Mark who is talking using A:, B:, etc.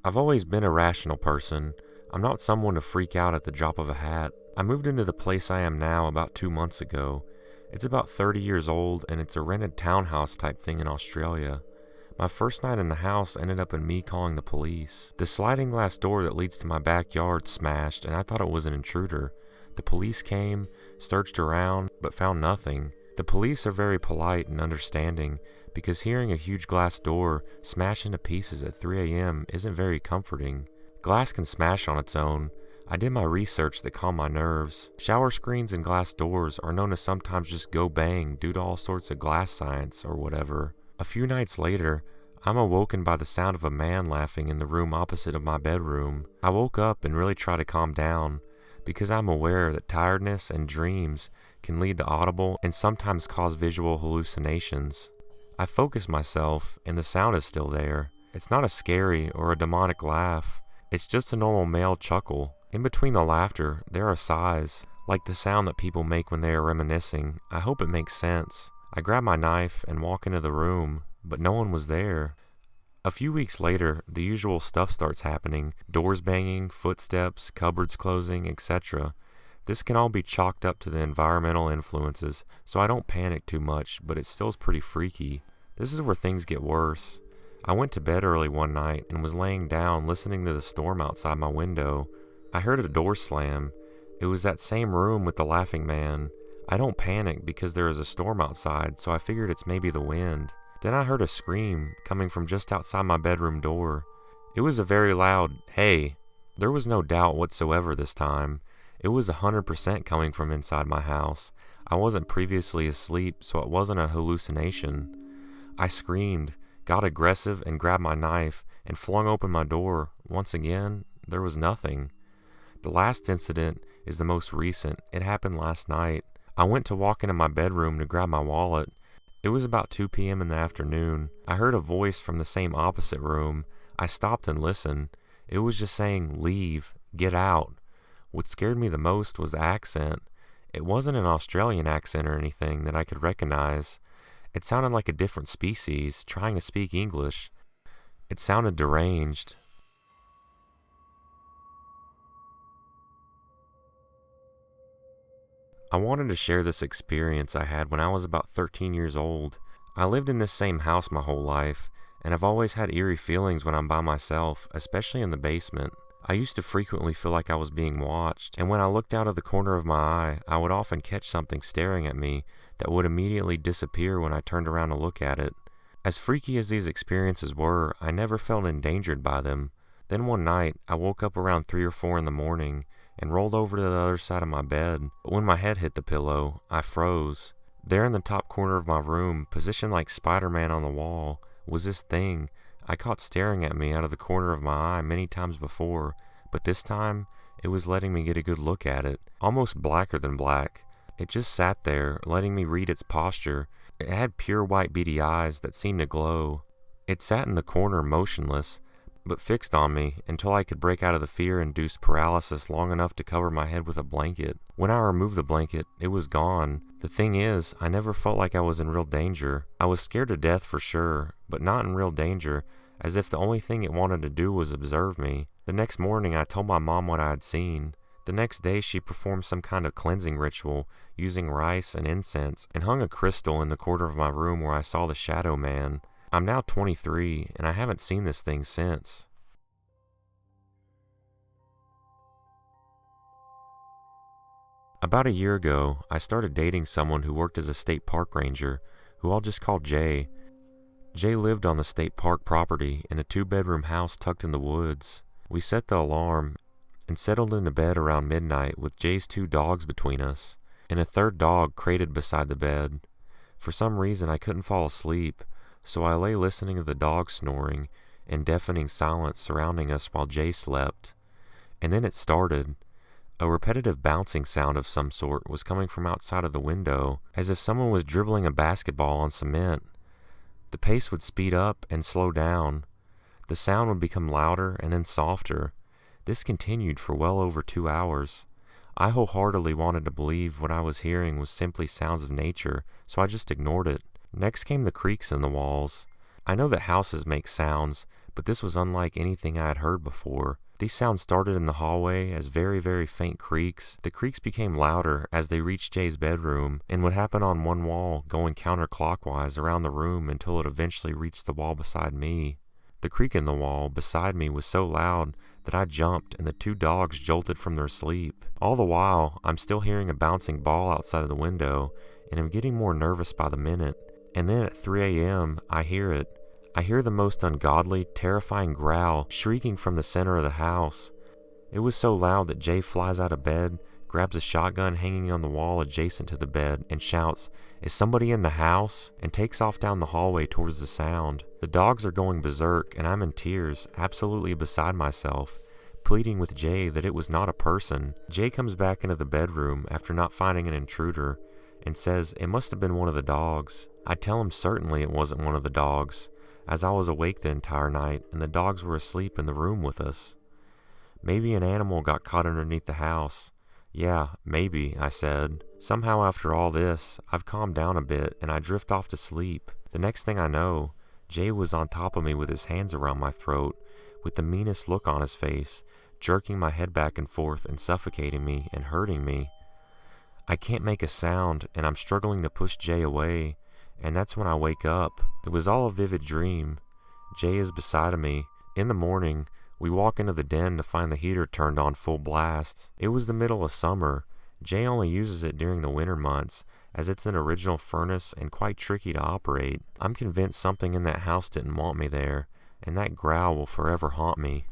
A: I've always been a rational person. I'm not someone to freak out at the drop of a hat. I moved into the place I am now about 2 months ago. It's about 30 years old and it's a rented townhouse type thing in Australia. My first night in the house ended up in me calling the police. The sliding glass door that leads to my backyard smashed and I thought it was an intruder. The police came, searched around, but found nothing. The police are very polite and understanding because hearing a huge glass door smash into pieces at 3 a.m. isn't very comforting. Glass can smash on its own. I did my research that calmed my nerves. Shower screens and glass doors are known to sometimes just go bang due to all sorts of glass science or whatever. A few nights later, I'm awoken by the sound of a man laughing in the room opposite of my bedroom. I woke up and really tried to calm down because I'm aware that tiredness and dreams can lead to audible and sometimes cause visual hallucinations. I focus myself and the sound is still there. It's not a scary or a demonic laugh. It's just a normal male chuckle. In between the laughter, there are sighs, like the sound that people make when they are reminiscing. I hope it makes sense. I grab my knife and walk into the room, but no one was there. A few weeks later, the usual stuff starts happening. Doors banging, footsteps, cupboards closing, etc. This can all be chalked up to the environmental influences, so I don't panic too much, but it still is pretty freaky. This is where things get worse. I went to bed early one night and was laying down listening to the storm outside my window. I heard a door slam. It was that same room with the laughing man. I don't panic because there is a storm outside, so I figured it's maybe the wind. Then I heard a scream coming from just outside my bedroom door. It was a very loud, "Hey." There was no doubt whatsoever this time. It was 100% coming from inside my house. I wasn't previously asleep, so it wasn't a hallucination. I screamed, got aggressive, and grabbed my knife and flung open my door. Once again, there was nothing. The last incident is the most recent. It happened last night. I went to walk into my bedroom to grab my wallet. It was about 2 p.m. in the afternoon. I heard a voice from the same opposite room. I stopped and listened. It was just saying, "Leave, get out." What scared me the most was the accent. It wasn't an Australian accent or anything that I could recognize. It sounded like a different species trying to speak English. It sounded deranged. I wanted to share this experience I had when I was about 13 years old. I lived in this same house my whole life, and I've always had eerie feelings when I'm by myself, especially in the basement. I used to frequently feel like I was being watched, and when I looked out of the corner of my eye, I would often catch something staring at me that would immediately disappear when I turned around to look at it. As freaky as these experiences were, I never felt endangered by them. Then one night, I woke up around 3 or 4 in the morning and rolled over to the other side of my bed, but when my head hit the pillow, I froze. There in the top corner of my room, positioned like Spider-Man on the wall, was this thing I caught staring at me out of the corner of my eye many times before, but this time, it was letting me get a good look at it, almost blacker than black. It just sat there, letting me read its posture. It had pure white beady eyes that seemed to glow. It sat in the corner motionless, but fixed on me until I could break out of the fear-induced paralysis long enough to cover my head with a blanket. When I removed the blanket, it was gone. The thing is, I never felt like I was in real danger. I was scared to death for sure, but not in real danger, as if the only thing it wanted to do was observe me. The next morning, I told my mom what I had seen. The next day, she performed some kind of cleansing ritual using rice and incense and hung a crystal in the corner of my room where I saw the shadow man. I'm now 23, and I haven't seen this thing since. About a year ago, I started dating someone who worked as a state park ranger, who I'll just call Jay. Jay lived on the state park property in a 2-bedroom house tucked in the woods. We set the alarm and settled into bed around midnight with Jay's 2 dogs between us, and a third dog crated beside the bed. For some reason, I couldn't fall asleep, so I lay listening to the dogs snoring and deafening silence surrounding us while Jay slept. And then it started. A repetitive bouncing sound of some sort was coming from outside of the window, as if someone was dribbling a basketball on cement. The pace would speed up and slow down. The sound would become louder and then softer. This continued for well over 2 hours. I wholeheartedly wanted to believe what I was hearing was simply sounds of nature, so I just ignored it. Next came the creaks in the walls. I know that houses make sounds, but this was unlike anything I had heard before. These sounds started in the hallway as very, very faint creaks. The creaks became louder as they reached Jay's bedroom and would happen on one wall, going counterclockwise around the room until it eventually reached the wall beside me. The creak in the wall beside me was so loud that I jumped and the two dogs jolted from their sleep. All the while, I'm still hearing a bouncing ball outside of the window, and I'm getting more nervous by the minute. And then at 3 a.m., I hear it. I hear the most ungodly, terrifying growl shrieking from the center of the house. It was so loud that Jay flies out of bed, grabs a shotgun hanging on the wall adjacent to the bed, and shouts, "Is somebody in the house?" and takes off down the hallway towards the sound. The dogs are going berserk, and I'm in tears, absolutely beside myself, pleading with Jay that it was not a person. Jay comes back into the bedroom after not finding an intruder and says it must have been one of the dogs. I tell him certainly it wasn't one of the dogs, as I was awake the entire night and the dogs were asleep in the room with us. Maybe an animal got caught underneath the house. Yeah, maybe, I said. Somehow after all this, I've calmed down a bit and I drift off to sleep. The next thing I know, Jay was on top of me with his hands around my throat, with the meanest look on his face, jerking my head back and forth and suffocating me and hurting me. I can't make a sound and I'm struggling to push Jay away, and that's when I wake up. It was all a vivid dream. Jay is beside of me. In the morning, we walk into the den to find the heater turned on full blast. It was the middle of summer. Jay only uses it during the winter months, as it's an original furnace and quite tricky to operate. I'm convinced something in that house didn't want me there, and that growl will forever haunt me.